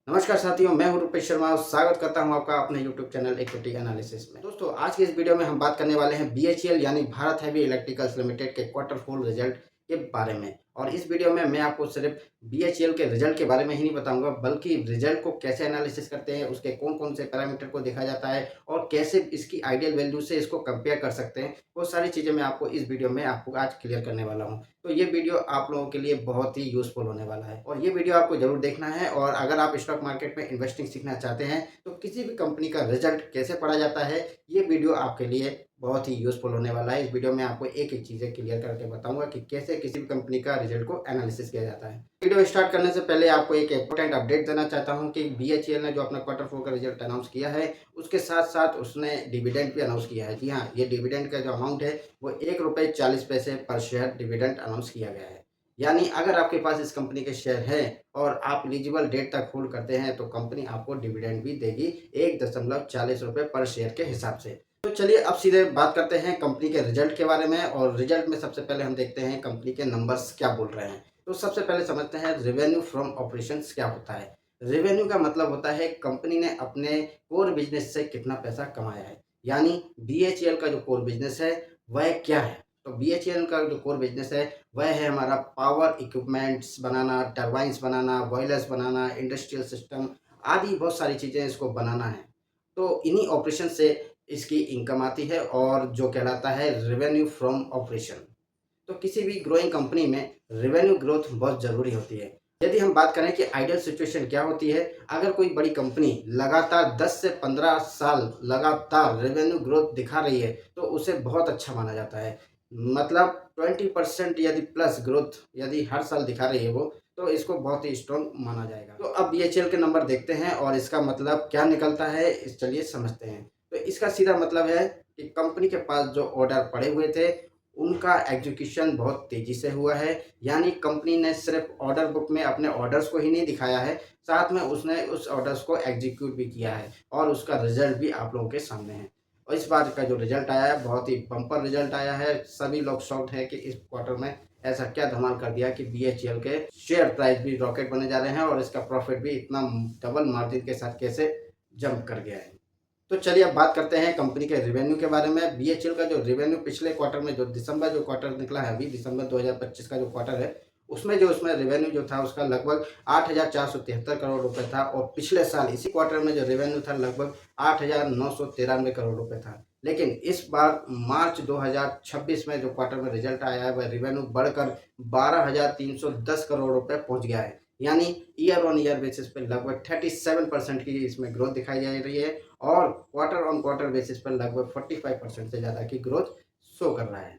नमस्कार साथियों, मैं हूं रूपेश शर्मा और स्वागत करता हूं आपका अपने YouTube चैनल इक्विटी एनालिसिस में। दोस्तों, आज के इस वीडियो में हम बात करने वाले हैं BHEL यानी भारत हैवी इलेक्ट्रिकल्स लिमिटेड के क्वार्टर फोर रिजल्ट के बारे में। और इस वीडियो में मैं आपको सिर्फ BHEL के रिजल्ट के बारे में ही नहीं बताऊंगा, बल्कि रिजल्ट को कैसे एनालिसिस करते हैं, उसके कौन कौन से पैरामीटर को देखा जाता है और कैसे इसकी आइडियल वैल्यू से इसको कंपेयर कर सकते हैं, वो सारी चीज़ें मैं आपको इस वीडियो में आपको आज क्लियर करने वाला हूँ। तो ये वीडियो आप लोगों के लिए बहुत ही यूज़फुल होने वाला है और ये वीडियो आपको ज़रूर देखना है। और अगर आप स्टॉक मार्केट में इन्वेस्टिंग सीखना चाहते हैं तो किसी भी कंपनी का रिजल्ट कैसे पढ़ा जाता है, ये वीडियो आपके लिए बहुत ही यूज़फुल होने वाला है। इस वीडियो में आपको एक-एक चीज़ें क्लियर करके बताऊँगा कि कैसे किसी भी कंपनी का रिजल्ट को एनालिसिस किया जाता है। वीडियो स्टार्ट करने से पहले आपको एक इम्पोर्टेंट अपडेट देना चाहता हूँ कि BHEL ने जो अपना क्वार्टर फोर का रिजल्ट अनाउंस किया है, उसके साथ-साथ उसने डिविडेंड भी अनाउंस किया है। जी हाँ, ये डिविडेंड का जो अमाउंट है वो ₹1.40 पर शेयर डिविडेंड अनाउंस किया गया है। यानी अगर आपके पास इस कंपनी के शेयर हैं और आप एलिजिबल डेट तक होल्ड करते हैं तो कंपनी आपको डिविडेंड भी देगी ₹1.40 पर शेयर के हिसाब से। तो चलिए अब सीधे बात करते हैं कंपनी के रिजल्ट के बारे में। और रिजल्ट में सबसे पहले हम देखते हैं कंपनी के नंबर्स क्या बोल रहे हैं। तो सबसे पहले समझते हैं रेवेन्यू फ्रॉम ऑपरेशंस क्या होता है। रेवेन्यू का मतलब होता है कंपनी ने अपने कोर बिजनेस से कितना पैसा कमाया है। यानी BHEL का जो कोर बिजनेस है वह क्या है। तो BHEL का जो कोर बिजनेस है वह है हमारा पावर इक्विपमेंट्स बनाना, टरबाइन्स बनाना, बॉयलर्स बनाना, इंडस्ट्रियल सिस्टम आदि बहुत सारी चीज़ें इसको बनाना है। तो इन्हीं ऑपरेशन से इसकी इनकम आती है और जो कहलाता है रेवेन्यू फ्रॉम ऑपरेशन। तो किसी भी ग्रोइंग कंपनी में रेवेन्यू ग्रोथ बहुत ज़रूरी होती है। यदि हम बात करें कि आइडियल सिचुएशन क्या होती है, अगर कोई बड़ी कंपनी लगातार 10 से 15 साल लगातार रेवेन्यू ग्रोथ दिखा रही है, तो उसे बहुत अच्छा माना जाता है। मतलब 20% यदि प्लस ग्रोथ यदि हर साल दिखा रही है वो, तो इसको बहुत ही स्ट्रॉन्ग माना जाएगा। तो अब BHEL के नंबर देखते हैं और इसका मतलब क्या निकलता है, चलिए समझते हैं। तो इसका सीधा मतलब है कि कंपनी के पास जो ऑर्डर पड़े हुए थे उनका एग्जीक्यूशन बहुत तेज़ी से हुआ है। यानी कंपनी ने सिर्फ ऑर्डर बुक में अपने ऑर्डर्स को ही नहीं दिखाया है, साथ में उसने उस ऑर्डर्स को एग्जीक्यूट भी किया है और उसका रिजल्ट भी आप लोगों के सामने है। और इस बार का जो रिजल्ट आया है बहुत ही बम्पर रिजल्ट आया है। सभी लोग शॉक्ड है कि इस क्वार्टर में ऐसा क्या धमाल कर दिया कि BHEL के शेयर प्राइस भी रॉकेट बने जा रहे हैं और इसका प्रॉफिट भी इतना डबल मार्जिन के साथ कैसे जंप कर गया है। तो चलिए अब बात करते हैं कंपनी के रेवेन्यू के बारे में। BHEL का जो रेवेन्यू पिछले क्वार्टर में जो दिसंबर जो क्वार्टर निकला है, अभी दिसंबर 2025 का जो क्वार्टर है, उसमें रेवेन्यू जो था उसका लगभग 8,473 करोड़ रुपए था और पिछले साल इसी क्वार्टर में जो रेवेन्यू था लगभग 8,993 करोड़ रुपए था। लेकिन इस बार मार्च 2026 में जो क्वार्टर में रिजल्ट आया है वह रेवेन्यू बढ़कर 12,310 करोड़ रुपए पहुंच गया है। यानी ईयर ऑन ईयर बेसिस पे लगभग 37% की इसमें ग्रोथ दिखाई जा रही है और क्वार्टर ऑन क्वार्टर बेसिस पर लगभग 45% से ज़्यादा की ग्रोथ शो कर रहा है।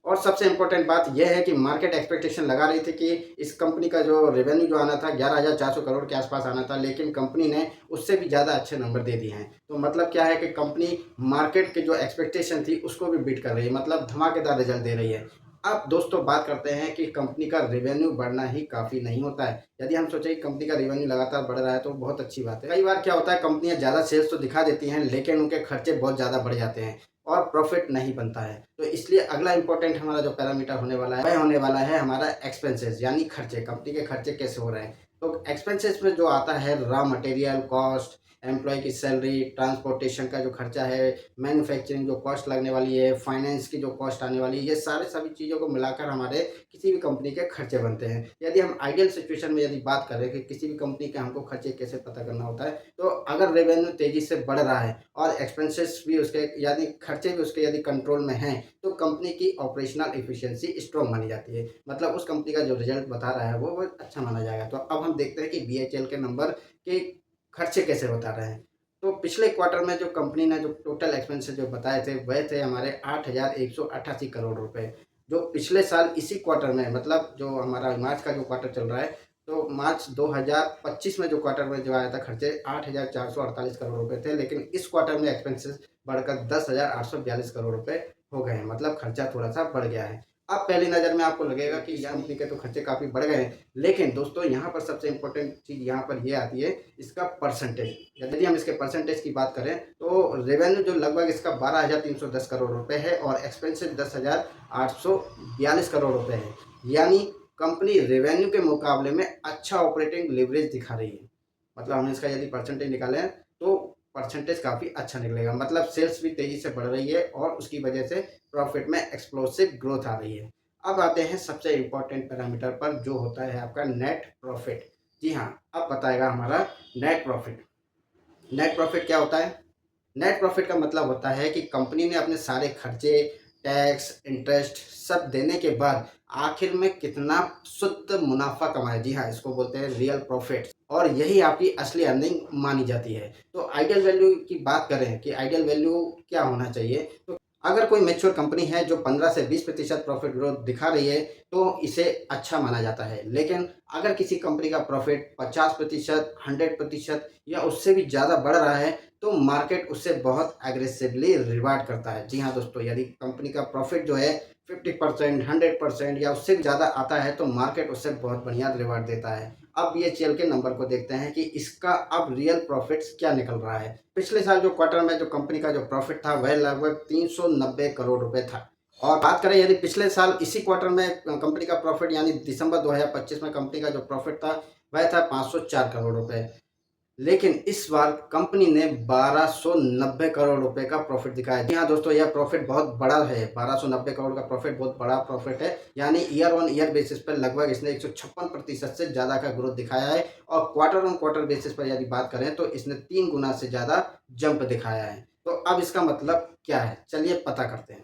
और सबसे इम्पोर्टेंट बात यह है कि मार्केट एक्सपेक्टेशन लगा रही थी कि इस कंपनी का जो रेवेन्यू जो आना था 11,400 करोड़ के आसपास आना था, लेकिन कंपनी ने उससे भी ज़्यादा अच्छे नंबर दे दिए हैं। तो मतलब क्या है कि कंपनी मार्केट की जो एक्सपेक्टेशन थी उसको भी बीट कर रही है, मतलब धमाकेदार रिजल्ट दे रही है। अब दोस्तों बात करते हैं कि कंपनी का रेवेन्यू बढ़ना ही काफ़ी नहीं होता है। यदि हम सोचें कि कंपनी का रेवेन्यू लगातार बढ़ रहा है तो बहुत अच्छी बात है। कई बार क्या होता है, कंपनियां ज़्यादा सेल्स तो दिखा देती हैं लेकिन उनके खर्चे बहुत ज़्यादा बढ़ जाते हैं और प्रॉफिट नहीं बनता है। तो इसलिए अगला इंपॉर्टेंट हमारा जो पैरामीटर होने वाला है वह होने वाला है हमारा एक्सपेंसेस, यानी खर्चे, कंपनी के खर्चे कैसे हो रहे हैं। तो एक्सपेंसेस में जो आता है रॉ मटेरियल कॉस्ट, एम्प्लॉय की सैलरी, ट्रांसपोर्टेशन का जो खर्चा है, मैन्युफैक्चरिंग जो कॉस्ट लगने वाली है, फाइनेंस की जो कॉस्ट आने वाली है, ये सारे सभी चीज़ों को मिलाकर हमारे किसी भी कंपनी के खर्चे बनते हैं। यदि हम आइडियल सिचुएशन में यदि बात करें कि किसी भी कंपनी के हमको खर्चे कैसे पता करना होता है, तो अगर रेवेन्यू तेज़ी से बढ़ रहा है और एक्सपेंसेस भी उसके यदि खर्चे भी उसके यदि कंट्रोल में हैं, तो कंपनी की ऑपरेशनल एफिशिएंसी स्ट्रॉन्ग मानी जाती है। मतलब उस कंपनी का जो रिजल्ट बता रहा है वो अच्छा माना जाएगा। तो अब हम देखते हैं कि BHEL के नंबर के खर्चे कैसे बता रहे हैं। तो पिछले क्वार्टर में जो कंपनी ने जो टोटल एक्सपेंसेस जो बताए थे वह थे हमारे 8,188 करोड़ रुपए, जो पिछले साल इसी क्वार्टर में, मतलब जो हमारा मार्च का जो क्वार्टर चल रहा है, तो मार्च 2025 में जो क्वार्टर में जो आया था खर्चे 8,448 करोड़ रुपए थे, लेकिन इस क्वार्टर में एक्सपेंसेस बढ़कर 10,842 करोड़ रुपए हो गए हैं। मतलब खर्चा थोड़ा सा बढ़ गया है। अब पहली नज़र में आपको लगेगा कि इस कंपनी के तो खर्चे काफ़ी बढ़ गए हैं, लेकिन दोस्तों यहाँ पर सबसे इम्पोर्टेंट चीज़ यहाँ पर ये आती है इसका परसेंटेज। यदि हम इसके परसेंटेज की बात करें तो रेवेन्यू जो लगभग इसका 12,310 करोड़ रुपए है और एक्सपेंसेस 10,842 करोड़ रुपए है। यानी कंपनी रेवेन्यू के मुकाबले में अच्छा ऑपरेटिंग लेवरेज दिखा रही है। मतलब हम इसका यदि परसेंटेज निकालें तो परसेंटेज काफ़ी अच्छा निकलेगा। मतलब सेल्स भी तेज़ी से बढ़ रही है और उसकी वजह से प्रॉफिट में एक्सप्लोसिव ग्रोथ आ रही है। अब आते हैं सबसे इम्पोर्टेंट पैरामीटर पर, जो होता है आपका नेट प्रॉफिट। जी हाँ, अब बताएगा हमारा नेट प्रॉफिट। नेट प्रॉफिट क्या होता है? नेट प्रॉफिट का मतलब होता है कि कंपनी ने अपने सारे खर्चे, टैक्स, इंटरेस्ट सब देने के बाद आखिर में कितना शुद्ध मुनाफा कमाया। जी हाँ, इसको बोलते हैं रियल प्रॉफिट, और यही आपकी असली अर्निंग मानी जाती है। तो आइडियल वैल्यू की बात करें कि आइडियल वैल्यू क्या होना चाहिए, तो अगर कोई मैच्योर कंपनी है जो 15 से 20% प्रॉफिट ग्रोथ दिखा रही है तो इसे अच्छा माना जाता है। लेकिन अगर किसी कंपनी का प्रॉफिट 50%, 100% या उससे भी ज़्यादा बढ़ रहा है तो मार्केट उससे बहुत एग्रेसिवली रिवार्ड करता है। जी हाँ दोस्तों, यदि कंपनी का प्रॉफिट जो है 50%, 100% या उससे भी ज़्यादा आता है तो मार्केट उससे बहुत बढ़िया रिवार्ड देता है। अब बीएचईएल के नंबर को देखते हैं कि इसका अब रियल प्रॉफिट्स क्या निकल रहा है। पिछले साल जो क्वार्टर में जो कंपनी का जो प्रॉफिट था वह लगभग 390 करोड़ रुपए था। और बात करें यदि पिछले साल इसी क्वार्टर में कंपनी का प्रॉफिट यानी दिसंबर 2025 में कंपनी का जो प्रॉफिट था वह था 504 करोड़ रुपए। लेकिन इस बार कंपनी ने 1290 करोड़ रुपए का प्रॉफिट दिखाया। जी हाँ दोस्तों, यह प्रॉफिट बहुत बड़ा है। 1290 करोड़ का प्रॉफिट बहुत बड़ा प्रॉफिट है, यानी ईयर ऑन ईयर बेसिस पर लगभग इसने 156% से ज़्यादा का ग्रोथ दिखाया है। और क्वार्टर ऑन क्वार्टर बेसिस पर यदि बात करें तो इसने 3 गुना से ज़्यादा जंप दिखाया है। तो अब इसका मतलब क्या है, चलिए पता करते हैं।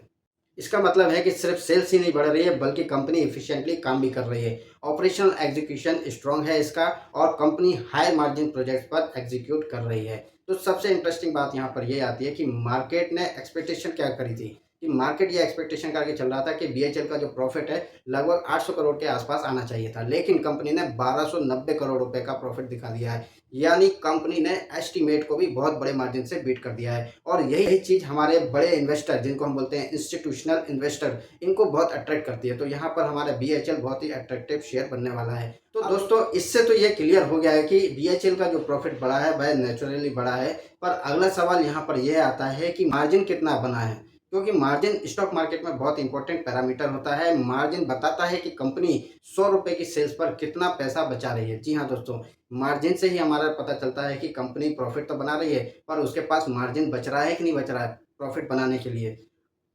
इसका मतलब है कि सिर्फ सेल्स ही नहीं बढ़ रही है बल्कि कंपनी एफिशिएंटली काम भी कर रही है। ऑपरेशनल एग्जीक्यूशन स्ट्रांग है इसका, और कंपनी हाई मार्जिन प्रोजेक्ट्स पर एग्जीक्यूट कर रही है। तो सबसे इंटरेस्टिंग बात यहाँ पर यह आती है कि मार्केट ने एक्सपेक्टेशन क्या करी थी, कि मार्केट ये एक्सपेक्टेशन करके चल रहा था कि बीएचएल का जो प्रॉफिट है लगभग 800 करोड़ के आसपास आना चाहिए था, लेकिन कंपनी ने 1290 करोड़ रुपए का प्रॉफिट दिखा दिया है। यानी कंपनी ने एस्टीमेट को भी बहुत बड़े मार्जिन से बीट कर दिया है। और यही चीज़ हमारे बड़े इन्वेस्टर, जिनको हम बोलते हैं इंस्टीट्यूशनल इन्वेस्टर, इनको बहुत अट्रैक्ट करती है। तो यहाँ पर हमारा बीएचएल बहुत ही अट्रैक्टिव शेयर बनने वाला है। तो दोस्तों, इससे तो ये क्लियर हो गया है कि बीएचएल का जो प्रॉफिट बढ़ा है वह नेचुरली बढ़ा है। पर अगला सवाल यहाँ पर यह आता है कि मार्जिन कितना बना है, क्योंकि मार्जिन स्टॉक मार्केट में बहुत इंपॉर्टेंट पैरामीटर होता है। मार्जिन बताता है कि कंपनी 100 रुपए की सेल्स पर कितना पैसा बचा रही है। जी हाँ दोस्तों, मार्जिन से ही हमारा पता चलता है कि कंपनी प्रॉफिट तो बना रही है पर उसके पास मार्जिन बच रहा है कि नहीं बच रहा है प्रॉफिट बनाने के लिए।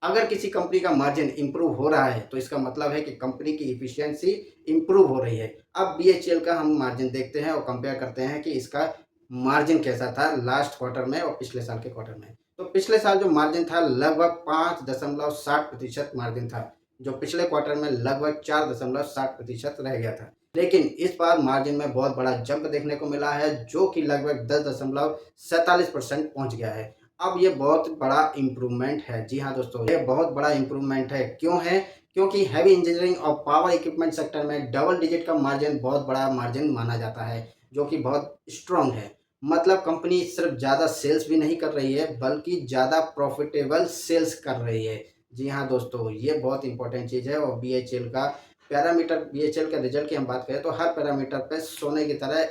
अगर किसी कंपनी का मार्जिन इंप्रूव हो रहा है तो इसका मतलब है कि कंपनी की इफिशियंसी इंप्रूव हो रही है। अब बीएचईएल का हम मार्जिन देखते हैं और कंपेयर करते हैं कि इसका मार्जिन कैसा था लास्ट क्वार्टर में और पिछले साल के क्वार्टर में। तो पिछले साल जो मार्जिन था लगभग 5.60% मार्जिन था, जो पिछले क्वार्टर में लगभग 4.60% रह गया था। लेकिन इस बार मार्जिन में बहुत बड़ा जंप देखने को मिला है, जो कि लगभग 10.47% पहुंच गया है। अब ये बहुत बड़ा इम्प्रूवमेंट है। जी हाँ दोस्तों, ये बहुत बड़ा इम्प्रूवमेंट है। क्यों है? क्योंकि हैवी इंजीनियरिंग और पावर इक्विपमेंट सेक्टर में डबल डिजिट का मार्जिन बहुत बड़ा मार्जिन माना जाता है, जो कि बहुत स्ट्रांग है। मतलब कंपनी सिर्फ ज़्यादा सेल्स भी नहीं कर रही है बल्कि ज़्यादा प्रॉफिटेबल सेल्स कर रही है। जी हाँ दोस्तों, ये बहुत इंपॉर्टेंट चीज़ है। और बीएचएल का पैरामीटर, बीएचएल के रिजल्ट की हम बात करें तो हर पैरामीटर पे सोने की तरह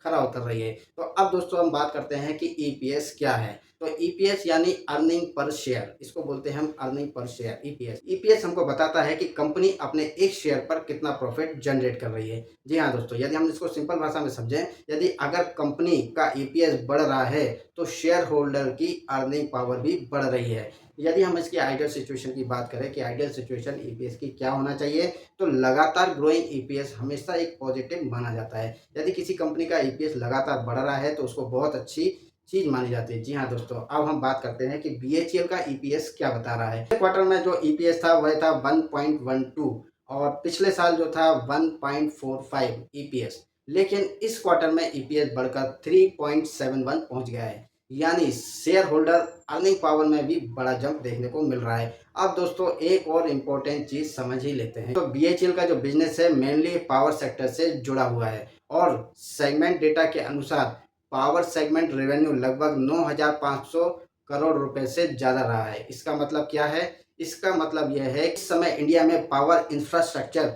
खरा उतर रही है। तो अब दोस्तों हम बात करते हैं कि ईपीएस क्या है। तो ईपीएस यानी अर्निंग पर शेयर, इसको बोलते हैं हम earning per share, EPS. EPS हमको बताता है कि कंपनी अपने एक शेयर पर कितना प्रॉफिट जनरेट कर रही है। जी हाँ दोस्तों, यदि हम इसको सिंपल भाषा में समझें, यदि अगर कंपनी का ईपीएस बढ़ रहा है तो शेयर होल्डर की अर्निंग पावर भी बढ़ रही है। यदि हम इसकी आइडियल सिचुएशन की बात करें कि आइडियल सिचुएशन ईपीएस की क्या होना चाहिए, तो लगातार ग्रोइंग ईपीएस हमेशा एक पॉजिटिव माना जाता है। यदि किसी कंपनी का ईपीएस लगातार बढ़ रहा है तो उसको बहुत अच्छी चीज मानी जाती है। जी हाँ दोस्तों, अब हम बात करते हैं कि बीएचईएल का ईपीएस क्या बता रहा है। क्वार्टर में जो ईपीएस था वह था 1.12 और पिछले साल जो था 1.45 ईपीएस। लेकिन इस क्वार्टर में ईपीएस बढ़कर 3.71 पहुंच गया है, यानी शेयर होल्डर अर्निंग पावर में भी बड़ा जंप देखने को मिल रहा है। अब दोस्तों एक और इम्पोर्टेंट चीज समझ ही लेते हैं। तो बीएचईएल का जो बिजनेस है मेनली पावर सेक्टर से जुड़ा हुआ है, और सेगमेंट डेटा के अनुसार पावर सेगमेंट रेवेन्यू लगभग 9,500 करोड़ रुपए से ज़्यादा रहा है। इसका मतलब क्या है? इसका मतलब यह है कि इस समय इंडिया में power infrastructure,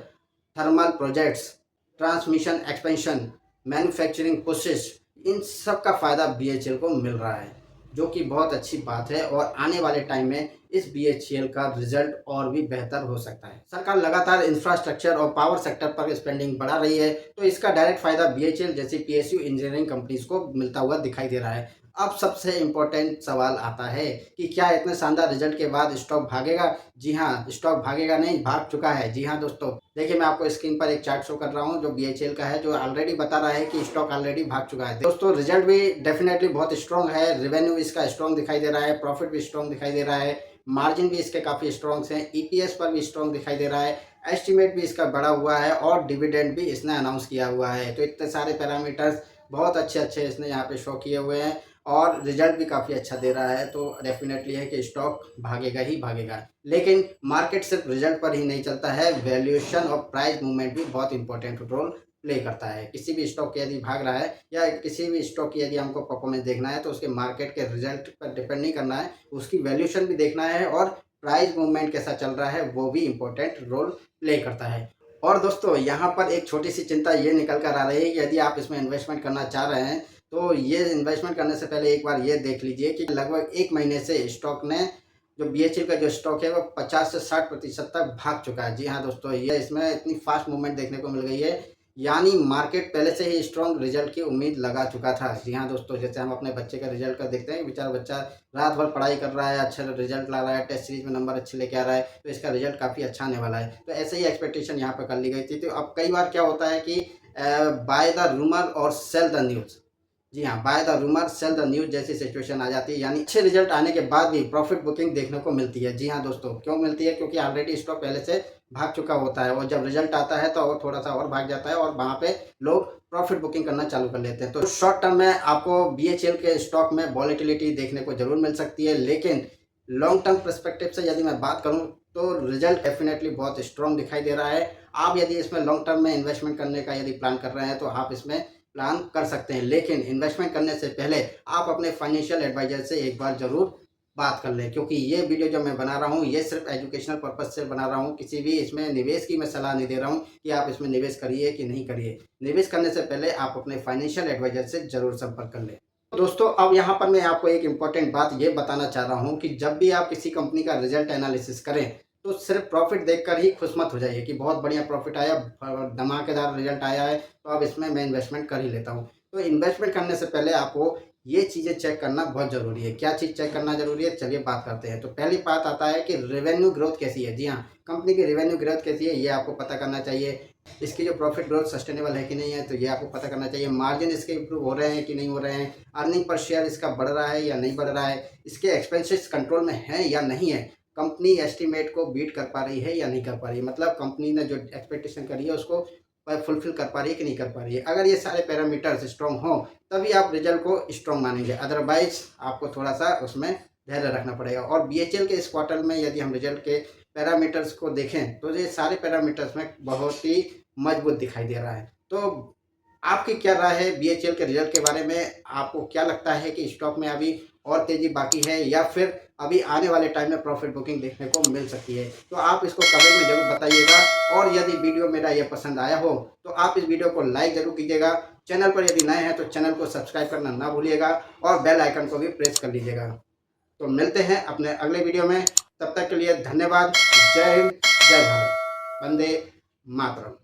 thermal projects, transmission expansion, manufacturing process, इन सब का फ़ायदा बीएचईएल को मिल रहा है, जो कि बहुत अच्छी बात है। और आने वाले टाइम में इस BHEL का रिजल्ट और भी बेहतर हो सकता है। सरकार लगातार इंफ्रास्ट्रक्चर और पावर सेक्टर पर स्पेंडिंग बढ़ा रही है, तो इसका डायरेक्ट फायदा BHEL जैसी PSU इंजीनियरिंग कंपनीज को मिलता हुआ दिखाई दे रहा है। अब सबसे इम्पोर्टेंट सवाल आता है कि क्या इतने शानदार रिजल्ट के बाद स्टॉक भागेगा? जी हाँ, स्टॉक भागेगा नहीं, भाग चुका है। जी हाँ दोस्तों, देखिए मैं आपको स्क्रीन पर एक चार्ट शो कर रहा हूँ जो BHEL का है, जो ऑलरेडी बता रहा है कि स्टॉक ऑलरेडी भाग चुका है। दोस्तों रिजल्ट भी डेफिनेटली बहुत स्ट्रॉन्ग है, रेवेन्यू इसका स्ट्रॉन्ग दिखाई दे रहा है, प्रॉफिट भी स्ट्रॉन्ग दिखाई दे रहा है, मार्जिन भी इसके काफ़ी स्ट्रॉन्ग हैं, EPS पर भी स्ट्रॉन्ग दिखाई दे रहा है, एस्टिमेट भी इसका बढ़ा हुआ है और डिविडेंड भी इसने अनाउंस किया हुआ है। तो इतने सारे पैरामीटर्स बहुत अच्छे इसने यहाँ पे शो किए हुए हैं और रिजल्ट भी काफ़ी अच्छा दे रहा है, तो डेफिनेटली है कि स्टॉक भागेगा ही भागेगा। लेकिन मार्केट सिर्फ रिजल्ट पर ही नहीं चलता है, वैल्यूएशन और प्राइस मूवमेंट भी बहुत इंपॉर्टेंट रोल प्ले करता है। किसी भी स्टॉक यदि भाग रहा है या किसी भी स्टॉक की यदि हमको परफॉर्मेंस देखना है तो उसके मार्केट के रिजल्ट पर डिपेंड नहीं करना है, उसकी वैल्यूएशन भी देखना है और प्राइस मूवमेंट कैसा चल रहा है वो भी इम्पोर्टेंट रोल प्ले करता है। और दोस्तों यहाँ पर एक छोटी सी चिंता ये निकल कर आ रही है कि यदि आप इसमें इन्वेस्टमेंट करना चाह रहे हैं तो ये इन्वेस्टमेंट करने से पहले एक बार ये देख लीजिए कि लगभग 1 महीने से स्टॉक ने जो BHEL का जो स्टॉक है वो 50 से 60% तक भाग चुका है। जी हाँ दोस्तों, ये इसमें इतनी फास्ट मूवमेंट देखने को मिल गई है, यानी मार्केट पहले से ही स्ट्रॉन्ग रिजल्ट की उम्मीद लगा चुका था। जी हाँ दोस्तों, जैसे हम अपने बच्चे का रिजल्ट का देखते हैं, बेचारा बच्चा रात भर पढ़ाई कर रहा है, अच्छा रिजल्ट ला रहा है, टेस्ट सीरीज में नंबर अच्छे लेके आ रहा है, तो इसका रिजल्ट काफ़ी अच्छा आने वाला है। तो ऐसे ही एक्सपेक्टेशन यहाँ पर कर ली गई थी। तो अब कई बार क्या होता है कि बाय द रूमर और सेल द न्यूज़, जी हाँ, by the rumour cell the news जैसी सिचुएशन आ जाती है, यानी अच्छे रिजल्ट आने के बाद भी प्रॉफिट बुकिंग देखने को मिलती है। जी हाँ दोस्तों, क्यों मिलती है? क्योंकि ऑलरेडी स्टॉक पहले से भाग चुका होता है और जब रिजल्ट आता है तो और थोड़ा सा और भाग जाता है और वहाँ पे लोग प्रॉफिट बुकिंग करना चालू कर लेते हैं। तो शॉर्ट टर्म में आपको BHEL के स्टॉक में वॉलेटिलिटी देखने को जरूर मिल सकती है, लेकिन लॉन्ग टर्म पर्सपेक्टिव से यदि मैं बात करूँ तो रिजल्ट डेफिनेटली बहुत स्ट्रॉन्ग दिखाई दे रहा है। आप यदि इसमें लॉन्ग टर्म में इन्वेस्टमेंट करने का यदि प्लान कर रहे हैं तो आप इसमें प्लान कर सकते हैं, लेकिन इन्वेस्टमेंट करने से पहले आप अपने फाइनेंशियल एडवाइजर से एक बार ज़रूर बात कर लें, क्योंकि ये वीडियो जो मैं बना रहा हूँ ये सिर्फ एजुकेशनल पर्पज़ से बना रहा हूँ। किसी भी इसमें निवेश की मैं सलाह नहीं दे रहा हूँ कि आप इसमें निवेश करिए कि नहीं करिए। निवेश करने से पहले आप अपने फाइनेंशियल एडवाइजर से ज़रूर संपर्क कर लें। दोस्तों अब यहाँ पर मैं आपको एक इम्पॉर्टेंट बात ये बताना चाह रहा हूँ कि जब भी आप किसी कंपनी का रिजल्ट एनालिसिस करें तो सिर्फ प्रॉफिट देखकर ही खुश मत हो जाइए कि बहुत बढ़िया प्रॉफिट आया, धमाकेदार रिजल्ट आया है तो अब इसमें मैं इन्वेस्टमेंट कर ही लेता हूँ। तो इन्वेस्टमेंट करने से पहले आपको ये चीज़ें चेक करना बहुत ज़रूरी है। क्या चीज़ चेक करना ज़रूरी है, चलिए बात करते हैं। तो पहली बात आता है कि रेवेन्यू ग्रोथ कैसी है। जी हाँ, कंपनी की रेवेन्यू ग्रोथ कैसी है ये आपको पता करना चाहिए। इसकी जो प्रॉफिट ग्रोथ सस्टेनेबल है कि नहीं है तो ये आपको पता करना चाहिए। मार्जिन इसके इंप्रूव हो रहे हैं कि नहीं हो रहे हैं, अर्निंग पर शेयर इसका बढ़ रहा है या नहीं बढ़ रहा है, इसके एक्सपेंसेस कंट्रोल में है या नहीं है, कंपनी एस्टिमेट को बीट कर पा रही है या नहीं कर पा रही है, मतलब कंपनी ने जो एक्सपेक्टेशन करी है उसको फुलफिल कर पा रही है कि नहीं कर पा रही है। अगर ये सारे पैरामीटर्स स्ट्रॉन्ग हो तभी आप रिजल्ट को स्ट्रॉन्ग मानेंगे, अदरवाइज आपको थोड़ा सा उसमें धैर्य रखना पड़ेगा। और BHEL के इस क्वार्टर में यदि हम रिजल्ट के पैरामीटर्स को देखें तो ये सारे पैरामीटर्स में बहुत ही मजबूत दिखाई दे रहा है। तो आपकी क्या राय है BHEL के रिजल्ट के बारे में? आपको क्या लगता है कि स्टॉक में अभी और तेज़ी बाकी है या फिर अभी आने वाले टाइम में प्रॉफिट बुकिंग देखने को मिल सकती है? तो आप इसको कमेंट में ज़रूर बताइएगा और यदि वीडियो मेरा ये पसंद आया हो तो आप इस वीडियो को लाइक ज़रूर कीजिएगा। चैनल पर यदि नए हैं तो चैनल को सब्सक्राइब करना ना भूलिएगा और बेल आइकन को भी प्रेस कर लीजिएगा। तो मिलते हैं अपने अगले वीडियो में, तब तक के लिए धन्यवाद। जय हिंद, जय भारत, वंदे मातरम।